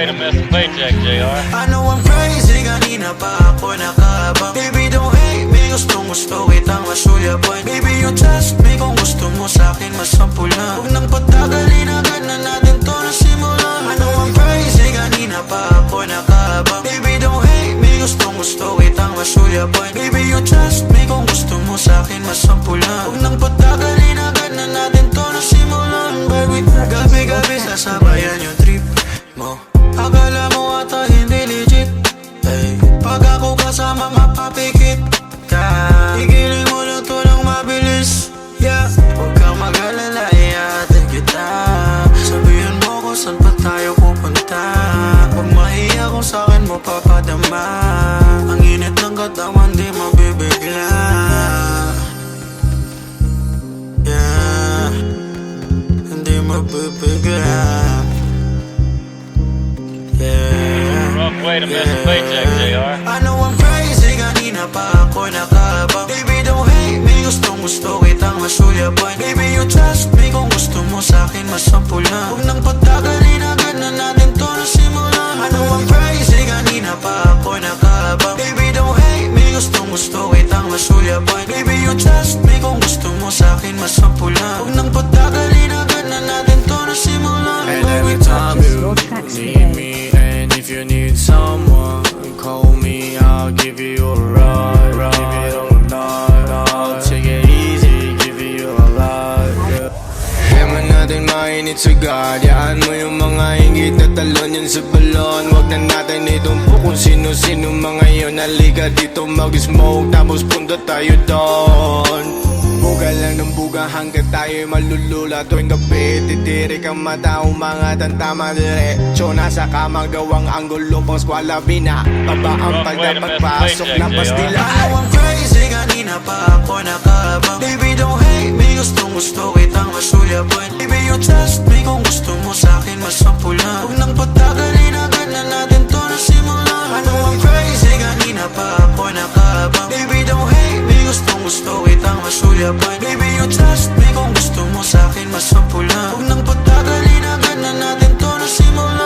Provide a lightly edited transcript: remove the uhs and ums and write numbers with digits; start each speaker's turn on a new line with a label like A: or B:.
A: wait, Jack JR.
B: I know I'm crazy, kanina pa ako nakabang. Baby, don't hate me, gusto kitang masulyapan. Baby, you trust me, kung gusto mo sa'kin masampul na. Huwag nang patagalin, agad na natin to nasimulan. I know I'm crazy, kanina pa ako nakabang. Baby, don't hate me, gusto kitang masulyapan. Baby, you trust me, kung gusto mo sa'kin masampul na. Huwag nang patagalin, agad na natin to nasimulan. Baby, gabi-gabi sasabayan yung trip mo. Akala mo ata hindi legit, hey. Pag ako kasama mapapikit ka. Igiling mo lang to ng mabilis, yeah. Huwag kang mag-alala, ihatid kita. Sabihin mo ko saan pa tayo pupunta. Huwag mahiya kung sa'kin mo papadama. Ang init ng katawan di mabibigla, yeah. Hindi mabibigla.
A: Wait, Jack JR.
B: I know I'm crazy, kanina pa ako nakabang. Baby, don't hate me, gusto kitang masulyapan. Baby, you trust me, kung gusto mo sa'kin masampul na. Huwag nang patagalin, agad na natin to nasimulan. I know I'm crazy, kanina pa ako nakabang. Baby, don't hate me, gusto kitang masulyapan. Baby, you trust me, kung gusto mo sa'kin masampul na. Huwag nang patagalin, agad na natin to nasimulan.
C: And every time you need me, and if you need someone, call me, I'll give you a ride. Give it all night, I'll take it easy, give you a ride, yeah. Di man natin mainit sa gadyaan mo yung mga hingit na talon yan sa balon. Huwag na natin itumpo kung sino-sino mga yun. Halika dito mag-smoke, tapos punta tayo doon. Buga lang ng buga hanggang tayo'y malulula. Tuwing gabi, titirik ang mata, umangat ang tama diretso. Nasa kama gawang anggulo pang skwalabi na. Baba ang palda pagpasok na pastila.
B: I know I'm crazy, kanina pa ako nakabang. Baby, don't hate me, gusto kitang masulyapan. Baby, you trust me, kung gusto mo sa'kin masampul na. Huwag nang patagalin, agad na natin to nasimulan. I know I'm crazy, kanina pa ako nakabang. Baby, don't hate me, gusto kitang masulyapan. Baby, you trust me, kung gusto mo sa'kin masampul na. Huwag nang patagalin, agad na natin to nasimulan.